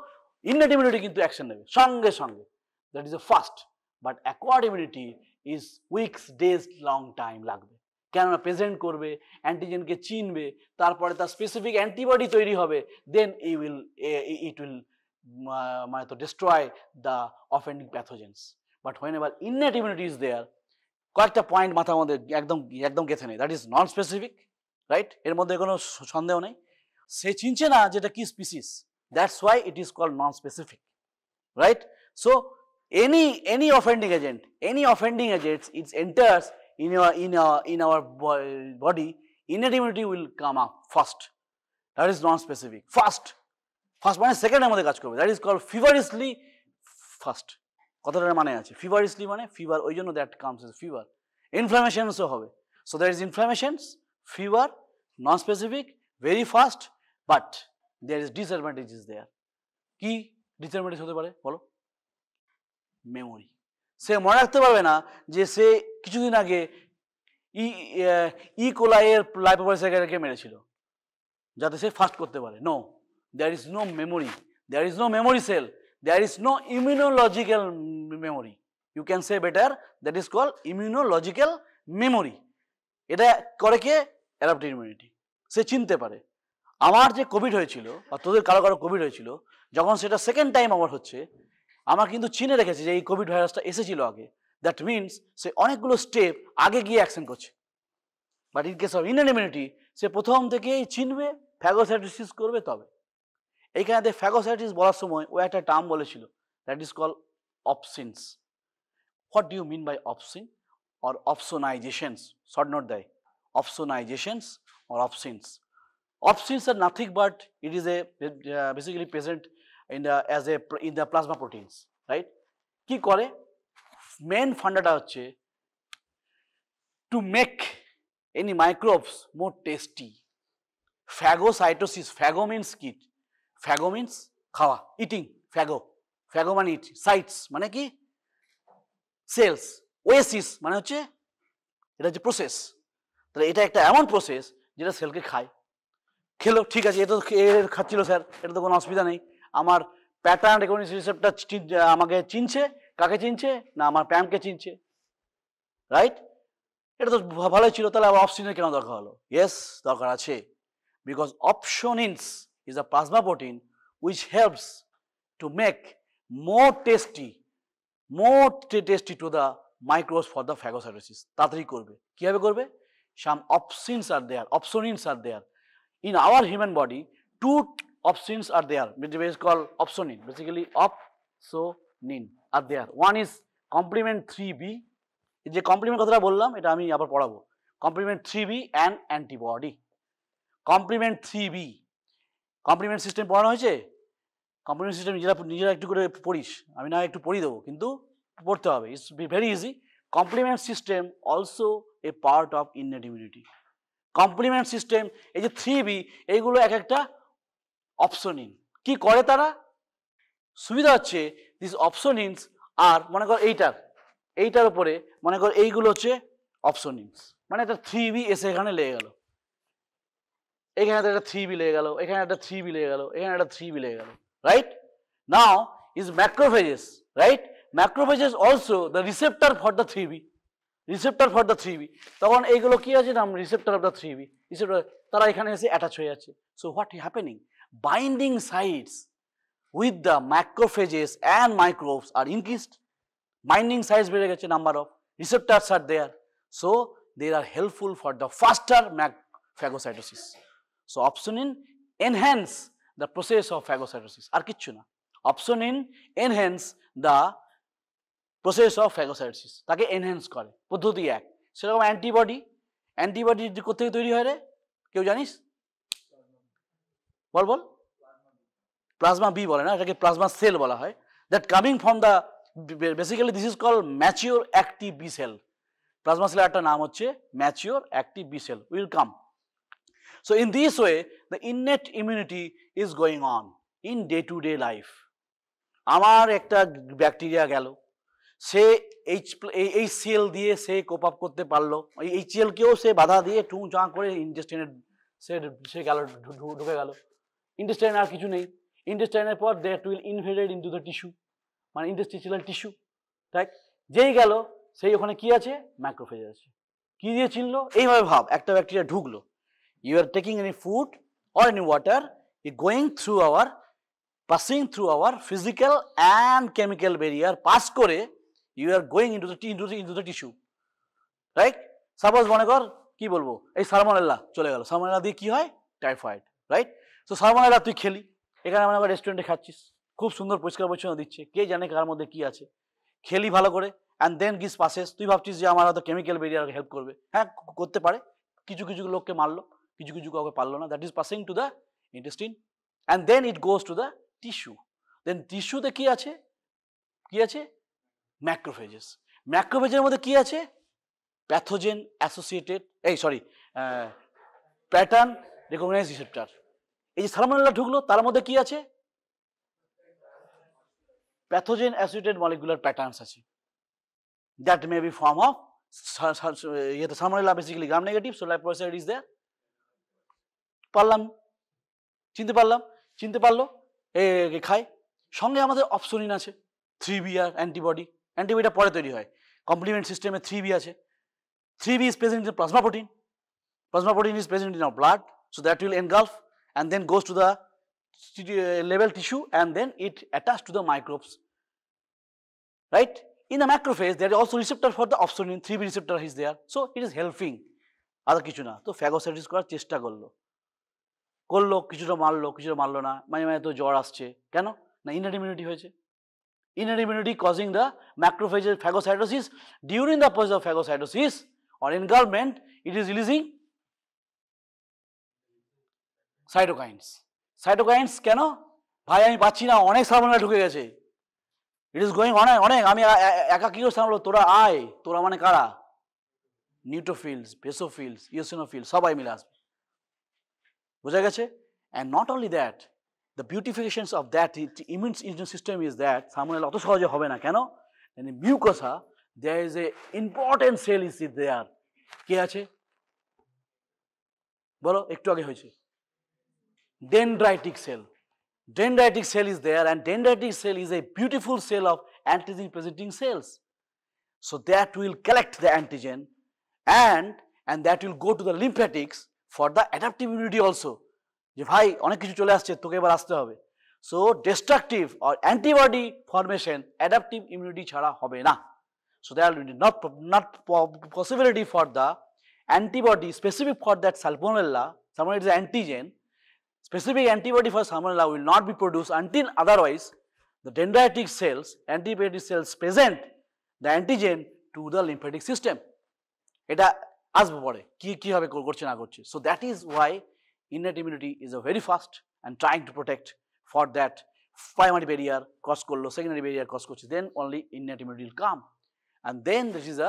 innate immunity কিন্তু অ্যাকশন নেবে সঙ্গে সঙ্গে, that is a fast. But acquired immunity is weeks, days, long time লাগবে। কেননা প্রেজেন্ট করবে, অ্যান্টিজেনকে চিনবে, তারপরে তার স্পেসিফিক অ্যান্টিবডি তৈরি হবে, দেন it will destroy the offending pathogens. But whenever innate immunity is there, কয়েকটা পয়েন্ট মাথার মধ্যে একদম গেঁথে নেই, that is non specific, right? এর মধ্যে কোনো সন্দেহ নেই, সে চিনছে না যেটা কি species, that's why it is called non specific, right? So any offending agent, it enters in our body, innate immunity will come up first. That is non specific. First মানে সেকেন্ডের মধ্যে কাজ করবে, that is called feverishly fast. কথাটার মানে আছে, feverishly মানে fever, ওই জন্য দ্যাট কামস এজ ফিভার। ইনফ্লামেশনসও হবে, so that is inflammations, fever, non specific, very fast, but there is disadvantages there. কি ডিসঅ্যাডভান্টেজ হতে পারে বলো? মেমোরি। সে মনে রাখতে পারবে না যে সে কিছুদিন আগে কোলাইয়ের লাইপোপ্রাইসাইক্লিনকে মেরেছিল, যাতে সে ফাস্ট করতে পারে। No, there is no memory, there is no memory cell, there is no immunological memory. You can say better, that is called immunological memory. এটা করে কে? Adaptive immunity. সে চিনতে পারে আমার যে কোভিড হয়েছিল বা তোদের কারো কোভিড হয়েছিল, যখন সেটা সেকেন্ড টাইম আমার হচ্ছে, আমার কিন্তু চিনে রেখেছে যে এই কোভিড ভাইরাসটা এসেছিল আগে, দ্যাট মিনস সে অনেকগুলো স্টেপ আগে গিয়ে অ্যাকশন করছে। But in case of innate immunity, সে প্রথম থেকেই চিনবে, ফ্যাগোসাইটোসিস করবে, তবে এইখানে ফ্যাগোসাইটিস বলার সময় ও একটা টার্ম বলেছিল, that is call opsins. What do you mean by opsin or opsonisations? Short note দেয়, opsonisations or opsins. Opsins are nothing but it is basically present in the plasma proteins, right? কি করে? Main ফান্ডাটা হচ্ছে to make any microbes more tasty. Phagocytosis, phago means কি? Phago means খাওয়া, eating, phago মানে eat, sites মানে কি? Sales, Oasis মানে হচ্ছে এটা হচ্ছে প্রসেস। তাহলে এটা একটা এমন প্রসেস যেটা সেলকে খায়। খেলো, ঠিক আছে, এটা তো খাচ্ছিল স্যার, এটা তো কোনো অসুবিধা নেই, আমার প্যাটার্ন রেকগনিশন রিসেপ্টর আমাকে চিনছে। কাকে চিনছে? না আমার প্যামকে চিনছে, রাইট? এটা তো ভালোই ছিল, তাহলে আবার অপসিনের কেন দরকার হলো? ইয়েস, দরকার আছে, because অপসোনিনস is a plasma protein which helps to make more tasty to the microbes for the phagocytosis. তাড়াতাড়ি করবে। কিভাবে করবে? Some opsins are there. In our human body, two opsins are there, which is called opsonin. Basically, opsonin are there. One is complement 3B. এই যে complement কথাটা বললাম, এটা আমি আবার পড়াবো। Complement 3B and antibody. Complement 3B, complement system পড়ানো হয়েছে? কমপ্লিমেন্ট সিস্টেম নিজেরা একটু করে পড়িস, আমি না একটু পড়িয়ে দেবো, কিন্তু পড়তে হবে, it's very easy. Complement system also a part of innate immunity. Complement system, এই যে 3B, এইগুলো এক একটা অপসোনিন। কি করে তারা? সুবিধা হচ্ছে দিস অপসোনিনস আর মনে কর এইটার উপরে মনে কর এইগুলো হচ্ছে অপসোনিনস, মানে একটা 3B এসে এখানে লেগে গেল, এখানে একটা 3B লেগে গেল, এখানে একটা 3B লেগে গেল, এখানে একটা 3B লেগে গেল, right? Now is macrophages, right? Macrophages also the receptor for the 3B, receptor for the 3B, তখন এইগুলো কি আছে নাম receptor of the 3B, receptor, তারা এখানে এসে অ্যাটাচ হয়ে যাচ্ছে। So what is happening? Binding sites with the macrophages and microbes are increased. Binding sites বেড়ে গেছে, number of receptors are there, so they are helpful for the faster phagocytosis. So opsonin enhance the process of phagocytosis, আর কিচ্ছু না। Opsonin enhance the process of phagocytosis, তাকে enhance করে, পদ্ধতি এক। সেরকম antibody, antibody কোথা থেকে তৈরি হয় রে, কেউ জানিস? বল বল। প্লাজমা বি বলে না, এটাকে প্লাজমা সেল বলা হয়, that coming from the basically this is called mature active B cell. Plasma সেলের একটা নাম হচ্ছে mature active B cell, will come. So in this way the innate immunity is going on in day to day life. আমার একটা bacteria গেল, সে এই sell দিয়ে সে cope up করতে পারলো, এই সেলকেও সে বাধা দিয়ে টু চা করে ইন্টেস্টাইনে সে গেল, ঢুকে গেল। ইন্টেস্টাইন আর কিছু নেই, ইন্টেস্টাইনের পর that will invaded into the tissue, মানে ইন্টেস্টিশনাল টিস্যু, তাই যেই গেল সেই ওখানে কি আছে, ম্যাক্রোফেজ আছে। কি দিয়ে চিনলো? এইভাবে ভাব, একটা ব্যাকটেরিয়া ঢুকলো, you are taking any food or any water, it going through our, passing through our physical and chemical barrier, pass করে you are going into the tissue, right? Suppose মনে কর কি বলবো, এই সালমোনেলা চলে গেল, সালমোনেলা দিয়ে কি হয়, টাইফয়েড, রাইট? সো সালমোনেলা তুই খেলি, এখানে মনে কর রেস্টুরেন্টে খাচ্ছিস, খুব সুন্দর পরিষ্কার পরিচ্ছন্ন দিচ্ছে, কে জানে কার মধ্যে কি আছে, খেলি ভালো করে, অ্যান্ড দেন গিস পাসেস, তুই ভাবছিস যে আমার হয়তো কেমিক্যাল বেরিয়ার হেল্প করবে, হ্যাঁ করতে পারে, কিছু কিছু লোককে মারলো, কিছু কিছু কাউকে পারলো না, that is passing to the intestine and then it goes to the tissue, then টিস্যুতে কি আছে, কি আছে, ম্যাক্রোফেজেস। ম্যাক্রোফেজের মধ্যে কি আছে, pathogen associated, pattern recognise receptor. এই যে সালমোনেলা ঢুকলো, তার মধ্যে কি আছে, প্যাথোজেন অ্যাসোসিয়েটেড মলিকুলার প্যাটার্নস আছে, that may be form of Salmonella basically gram negative, so lipocide is there. পারলাম, চিনতে পারলাম, চিনতে পারলো, খাই। সঙ্গে আমাদের অপসোনিন আছে, 3B আর অ্যান্টিবডি, অ্যান্টিবডিটা পরে তৈরি হয়, কমপ্লিমেন্ট সিস্টেমে 3B আছে, 3B is present in plasma protein, plasma protein is present in our blood, so that will engulf and then goes to the level tissue and then it attached to the microbes, right? In the macrophage there is also receptor for the opsonin, 3B receptor is there, so it is helping, আর কিছু না। তো phagocytosis করার চেষ্টা করলো, কিছুটা মারলো না, মাঝে মাঝে তো জ্বর আসছে, কেন না, ইনহেট ইমিউনিটি হয়েছে, inner immunity causing the macrophages phagocytosis. During the process of phagocytosis or engulfment, it is releasing cytokines. Cytokines কেন ভাই, আমি পাচ্ছি না, অনেক সালমোনেলা ঢুকে গেছে, ইট ইজ গোয়িং অনেক, আমি একা কি করে সামলাবো, তোরা আয়, তোরা মানে কারা, নিউট্রোফিলস, বেসোফিলস, ইওসিনোফিলস, সবাই মিলে আসবে, বোঝা গেছে? And not only that, the beautifications of that immune system is that salmonella অত সহজে হবে না, কেন, mucosa, there is a important cell is there, কে আছে বলো, একটু আগে হয়েছে, dendritic cell. Dendritic cell is there, and dendritic cell is a beautiful cell of antigen presenting cells, so that will collect the antigen and that will go to the lymphatics for the adaptive immunity also, যে ভাই অনেক কিছু চলে আসছে, তোকে এবার আসতে হবে, so destructive or antibody formation adaptive immunity ছাড়া হবে না, so there will be not possibility for the antibody specific for that salmonella is antigen, specific antibody for salmonella will not be produced until otherwise the dendritic cells, antibody cells present the antigen to the lymphatic system, এটা আসবে পরে কি হবে করছে না করছে, so that is why innate immunity is a very fast and trying to protect for that primary barrier cross করলো, secondary barrier cross করছে, then only innate immunity will come, and then this is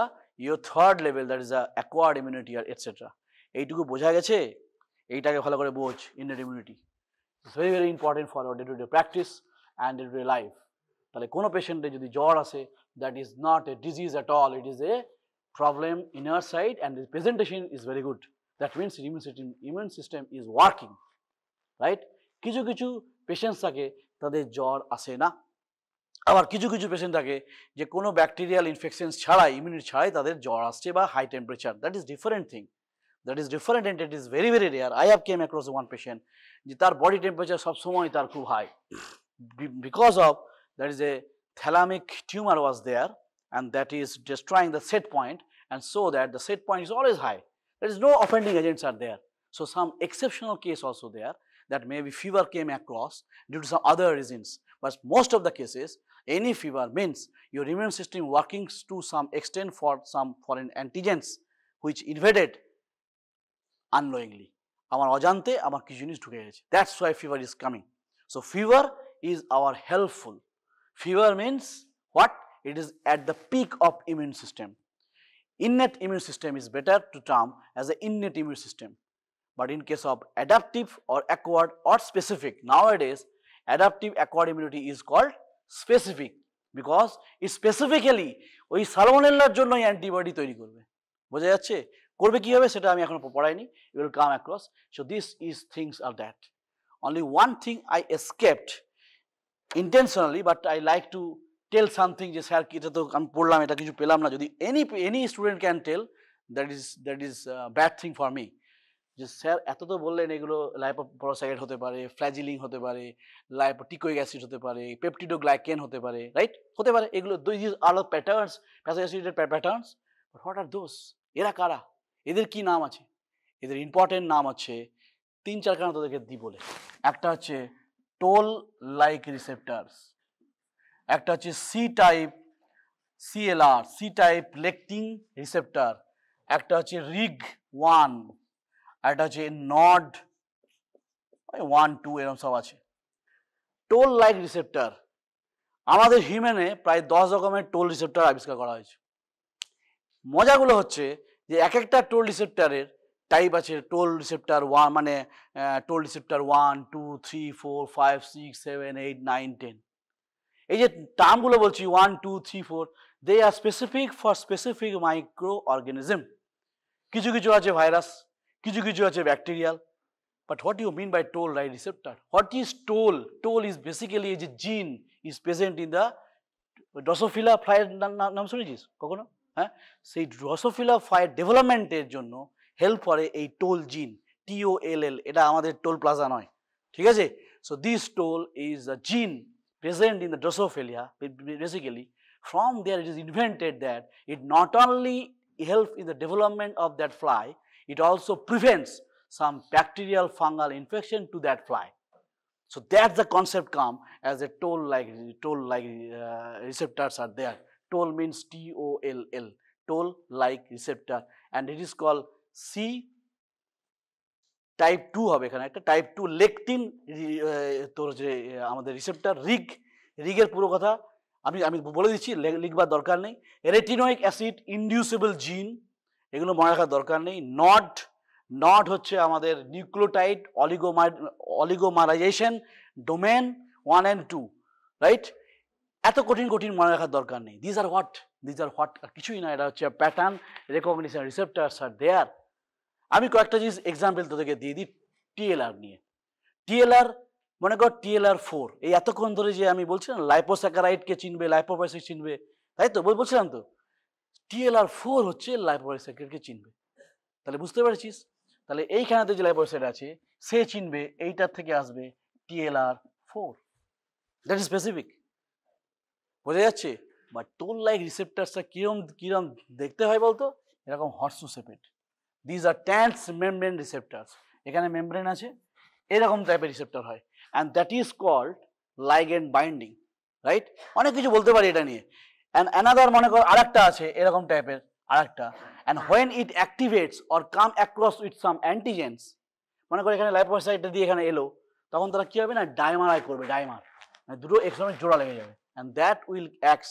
your third level, that is acquired immunity or etc. এইটুকু বোঝা গেছে, এইটাকে ভালো করে বোঝ, innate immunity It's very, very important for our day-to-day practice and day-to-day life. তাহলে কোনো পেশেন্টে যদি জ্বর আসে, that is not a disease at all, it is a problem inner side and the presentation is very good. That means immune system is working, right? কিছু কিছু patients থাকে তাদের জ্বর আসে না, আবার কিছু কিছু পেশেন্ট থাকে যে কোনো ব্যাকটেরিয়াল ইনফেকশন ছাড়াই, ইমিউনিটি ছাড়াই তাদের জ্বর আসছে বা high temperature. That is different thing, that is different and it is very very rare. I have came across one patient যে তার বডি টেম্পারেচার সবসময় তার খুব high, because of that is a thalamic tumor was there and that is destroying the set point, and so that the set point is always high. There is no offending agents are there. So some exceptional case also there that maybe fever came across due to some other reasons, but most of the cases any fever means your immune system working to some extent for some foreign antigens which invaded unknowingly. Amar অজান্তে আমার কিছু জিনিস ঢুকে গেছে, that's why fever is coming. So fever is our helpful. Fever means what? It is at the peak of immune system. Innate immune system is better to term as an innate immune system. But in case of adaptive or acquired or specific, nowadays adaptive acquired immunity is called specific because it specifically ওই সালমোনেলার জন্য antibody তৈরি করবে। বোঝা যাচ্ছে? করবে কিভাবে সেটা আমি এখনো পড়াইনি, you will come across. So this is things are that. Only one thing I escaped intentionally, but I like to tell something যে স্যার এটা তো আমি পড়লাম, এটা কিছু পেলাম না। যদি any student can tell, that is bad thing for me. যে স্যার এত তো বললেন, এগুলো লাইপোপোরোসাইড হতে পারে, ফ্ল্যাজিলিং হতে পারে, লাইপোটিকোইক অ্যাসিড হতে পারে, পেপটিডোগ্লাইকেন হতে পারে, রাইট? হতে পারে, এগুলো this are patterns, associated patterns. But what are those? এরা কারা? এদের কি নাম আছে? এদের ইম্পর্টেন্ট নাম হচ্ছে 3-4 খানা তোদেরকে দিই বলে। একটা হচ্ছে টোল লাইক রিসেপ্টার্স, একটা হচ্ছে C type CLR, C type lectin receptor, একটা হচ্ছে রিগ 1, একটা হচ্ছে নড 1, 2 এরকম সব আছে। টোল লাইক রিসেপ্টার, আমাদের হিউম্যানে প্রায় 10 রকমের টোল রিসেপ্টার আবিষ্কার করা হয়েছে। মজাগুলো হচ্ছে যে এক একটা টোল রিসেপ্টারের টাইপ আছে। টোল রিসেপ্টার 1 মানে টোল রিসেপ্টার 1, 2, 3, 4, 5, 6, 7, 8, 9, 10। এই যে টার্মগুলো বলছি 1, 2, 3, 4, they are specific for specific microorganism. কিছু কিছু আছে ভাইরাস, কিছু কিছু আছে bacterial. But what do you mean by toll like receptor? What is toll? Toll is basically a gene is present in the Drosophila fly নাম শুনেছিস কখনো? হ্যাঁ, সেই ড্রসোফিলা ফ্লাই ডেভেলপমেন্টের জন্য হেল্প করে এই টোল জিন, TOLL। এটা আমাদের টোল প্লাজা নয়, ঠিক আছে? So this toll is a জিন present in the Drosophila. Basically from there it is invented that it not only helps in the development of that fly, it also prevents some bacterial fungal infection to that fly. So that's the concept come as a toll like receptors are there. Toll means TOLL, toll like receptor, and it is called C type 2 হবে এখানে একটা type 2 lectin তোর যে আমাদের receptor রিগের পুরো কথা আমি বলে দিচ্ছি, লিখবার দরকার নেই। রেটিনোইক অ্যাসিড ইনডিউসেবল জিন, এগুলো মনে রাখার দরকার নেই। নট হচ্ছে আমাদের nucleotide oligomerisation domain 1 and 2, right? এত কঠিন মনে রাখার দরকার নেই। দিস আর হোয়াট কিছুই না, এটা হচ্ছে প্যাটার্ন রেকগনিশন রিসেপ্টারস আর দেয়ার। আমি কয়েকটা জিনিস এক্সাম্পল তোদেরকে দিয়ে দিই TLR নিয়ে। TLR মনে কর TLR4, এই এতক্ষণ ধরে যে আমি বলছিলাম লাইপোস্যাকারাইডকে চিনবে, লাইপোপ্রোটিন চিনবে, তাই তো বলছিলাম তো। TLR4 হচ্ছে লাইপোস্যাকারাইডকে চিনবে। তাহলে বুঝতে পেরেছিস? তাহলে এইখানেতে যে লাইপোপ্রোটিন আছে সে চিনবে, এইটার থেকে আসবে TLR4, দ্যাট ইজ স্পেসিফিক। বোঝা যাচ্ছে? বাট টোল লাইক রিসেপ্টারসটা কিরম দেখতে হয় বলতো? এরকম horseshoe shaped. These are transmembrane receptors. এখানে মেমব্রেন আছে, এরকম টাইপের রিসেপ্টর হয়, and that is called ligand binding, right? অনেক কিছু বলতে পারি এটা নিয়ে। and another মনে কর আরেকটা আছে এরকম টাইপের আরেকটা, and when it activates or come across with some antigens, মনে কর এখানে লাইপোসাইটটা দিয়ে এখানে এলো, তখন তারা কি হবে না ডাইমারাই করবে, ডাইমার মানে দুটো একসঙ্গে জোড়া লেগে যাবে, and that will act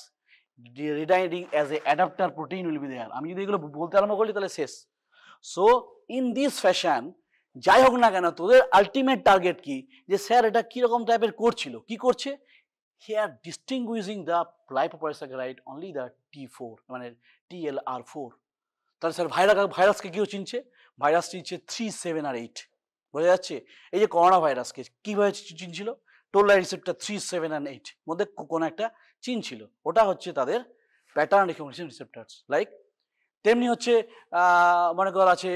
redirecting as a adapter protein will be there. আমি যদি এগুলো বলতে আরম্ভ করি তাহলে শেষ। So in this fashion যাই হোক না কেন তোদের আলটিমেট টার্গেট কি, যে স্যার এটা কিরকম টাইপের করছিল, কি করছে, here distinguishing the lipopolysaccharide only the T4 মানে TLR4। তাহলে স্যার ভাইরাসকে কেউ চিনছে, ভাইরাস চিনছে 3, 7 আর 8, বোঝা যাচ্ছে। এই যে করোনা ভাইরাসকে কিভাবে চিনছিল, টোল লাইট রিসেপ্টর 3, 7 and 8 মধ্যে কোনো একটা চিন ছিল, ওটা হচ্ছে তাদের প্যাটার্ন রিকগনিশন রিসেপ্টার্স। লাইক তেমনি হচ্ছে মনে কর আছে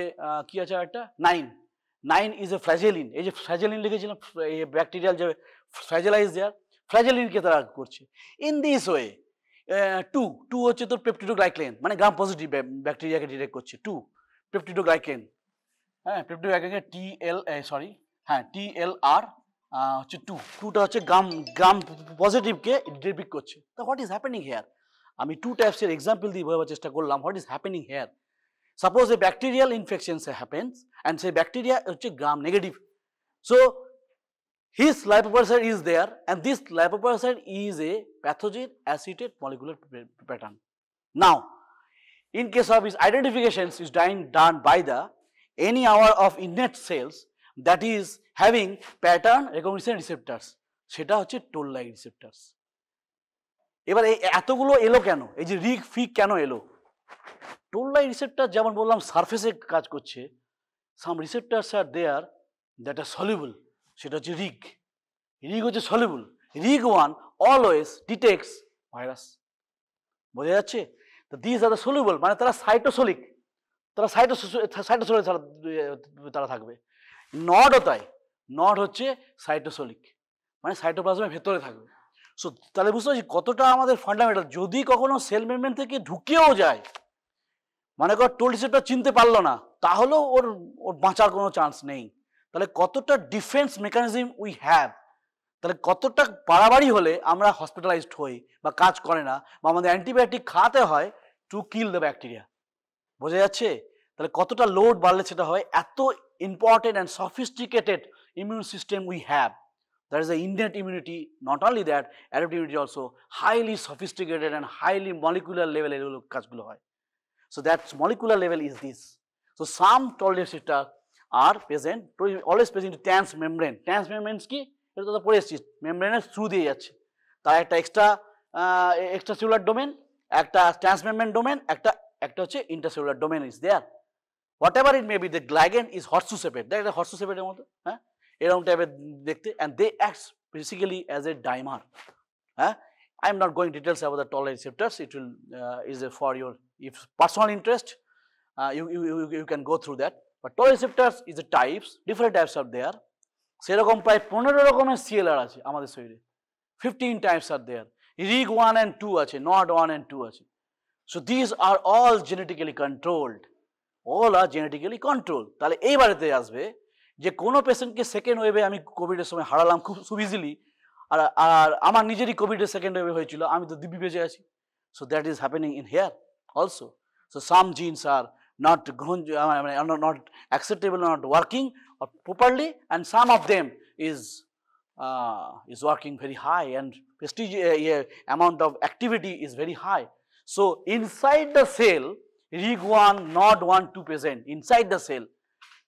কি আছে একটা 9 ইজ এ ফ্ল্যাজেলিন, এই যে ফ্ল্যাজেলিন লিখেছিলাম, এই ব্যাকটেরিয়াল যে ফ্ল্যাজেলাইজ দেয়ার, ফ্ল্যাজেলিনকে তারা করছে ইন দিস ওয়ে। টু হচ্ছে তোর পেপটিডোগ্লাইকেন, মানে গ্রাম পজিটিভ ব্যাকটেরিয়াকে ডিটেক্ট করছে, 2 পেপটিডোগ্লাইকেন, হ্যাঁ পেপটিডোগ্লাইকেন TLR হচ্ছে 2টা হচ্ছে গ্রাম পজিটিভকে ডিটেক্ট করছে। তো হোয়াট ইজ হ্যাপেনিং হেয়ার, আমি 2 টাইপসের এক্সাম্পল দিয়ে বোঝাবার চেষ্টা করলাম what is happening here. Suppose a bacterial infection happens and সেই ব্যাকটেরিয়া হচ্ছে gram negative, so his lipoparasite is there and this lipoparasite is a pathogen associated molecular pattern. Now, in case of his identifications is done by the any hour of innate cells that is having pattern recognition receptors, সেটা হচ্ছে toll like receptors. এবার এই এতগুলো এলো কেন, এই যে rig fig কেন এলো, টোল লাইক রিসেপ্টার যেমন বললাম সারফেসে কাজ করছে, some receptors are there that are soluble, সেটা হচ্ছে রিগ হচ্ছে soluble. RIG 1 always detects virus, বোঝা যাচ্ছে। তো দিস আর দ্য সলিউবল, মানে তারা সাইটোসোলিক, তারা থাকবে। নডও তাই, নড হচ্ছে সাইটোসোলিক, মানে সাইটোপ্লাজমের ভেতরে থাকবে। সো তাহলে বুঝতে পারছি কতটা আমাদের ফান্ডামেন্টাল। যদি কখনো সেল মেমব্রেন থেকে ঢুকেও যায়, মানে টোল রিসেপ্টর চিনতে পারলো না, তাহলেও ওর বাঁচার কোনো চান্স নেই। তাহলে কতটা ডিফেন্স মেকানিজম উই হ্যাভ, তাহলে কতটা বাড়াবাড়ি হলে আমরা হসপিটালাইজড হই বা কাজ করে না বা আমাদের অ্যান্টিবায়োটিক খাওয়াতে হয় টু কিল দ্য ব্যাকটেরিয়া, বোঝা যাচ্ছে। তাহলে কতটা লোড বাড়লে সেটা হয়। এত important and sophisticated immune system we have, that is the innate immunity, not only that adaptive immunity also highly sophisticated and highly molecular level এগুলো কাজগুলো হয়। So that molecular level is this. So some toll receptors are present, always present in trans membrane. Trans membranes কি, এটা তো পড়ে এসেছি, মেমব্রেনের through দিয়ে যাচ্ছে, তার একটা এক্সট্রা সেলুলার ডোমেন, একটা ট্রান্সমেমব্রেন ডোমেন, একটা হচ্ছে intercellular domain is there. Whatever it may be, the glycan is horseshoe shaped, দেখ এটা হর্সু শেপেডের মতো, হ্যাঁ এরকম টাইপের দেখতে, and they acts basically as a dimer. হ্যাঁ, I am not going details about the toll receptors, it will is for your if personal interest, you can go through that, but toll receptors is the types, different types are there। সেরকম প্রায় 15 রকমের CLR আছে আমাদের শরীরে, 15 types are there. RIG 1 and 2 আছে, not 1 and 2 আছে। So this are all genetically controlled, all are genetically control. তাহলে এইবারেতে আসবে যে কোনো পেশেন্টকে সেকেন্ড ওয়েভে আমি কোভিডের সময় হারালাম খুব ইজিলি, আর আমার নিজেরই কোভিডের সেকেন্ড ওয়েভে হয়েছিল, আমি তো দিব্যি বেঁচে আছি। So that is happening in here also. So some genes are not acceptable, not working properly, and some of them is working very high and prestige amount of activity is very high. So inside the cell, rig 1, nod 1, 2 present inside the cell.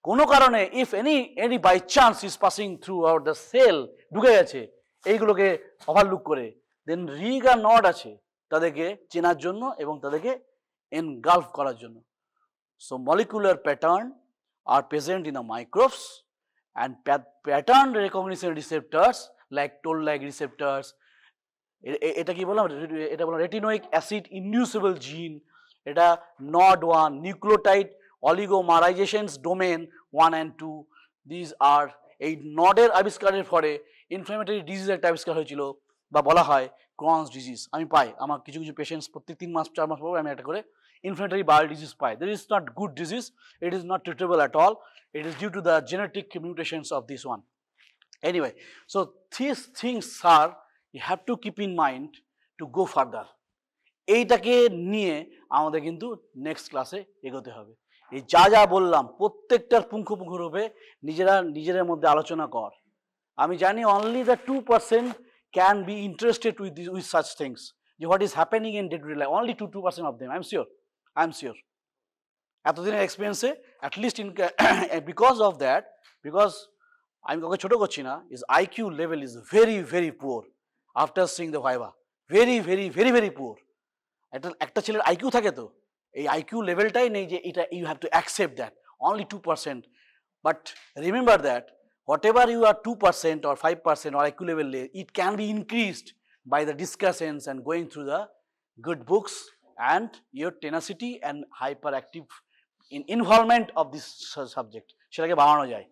কোনো কারণে if any by chance is passing throughout the cell, ঢুকে গেছে এইগুলোকে overlook করে, দেন rig আর nod আছে তাদেরকে চেনার জন্য এবং তাদেরকে এনগালফ করার জন্য। So molecular pattern are present in the microbes, and pattern recognition receptors like toll-like receptors, এটা কি বললাম, এটা বললাম retinoic acid inducible gene, এটা NOD1 nucleotide oligomerizations domain 1 and 2, these are এই নডের আবিষ্কারের পরে ইনফ্লামেটরি ডিজিজ একটা আবিষ্কার হয়েছিল বা বলা হয় ক্রনস ডিজিজ। আমি পাই আমার কিছু পেশেন্টস প্রত্যেক 3 মাস 4 মাস পর আমি একটা করে inflammatory bowel disease পায়। There is not good disease, it is not treatable at all, it is due to the genetic mutations of this one. Anyway, so these things are you have to keep in mind to go further. এইটাকে নিয়ে আমাদের কিন্তু next ক্লাসে এগোতে হবে। এই যা বললাম প্রত্যেকটার পুঙ্খানুপুঙ্খরূপে নিজেদের মধ্যে আলোচনা কর। আমি জানি only the 2% can be interested with such things, যে what is happening in day to day life, only 2% of them, I am sure এতদিনের এক্সপিরিয়েন্সে at least in because of that because আমি কাউকে ছোট করছি না, his IQ level is very very poor after seeing the viva, very very very very poor. একটা ছেলের IQ থাকে তো, এই IQ লেভেলটাই নেই যে এটা you have to accept that only 2%. But remember that whatever you are 2% or 5% or IQ level, it can be increased by the discussions and going through the good books and your tenacity and hyperactive involvement of this subject, সেটাকে বাড়ানো যায়.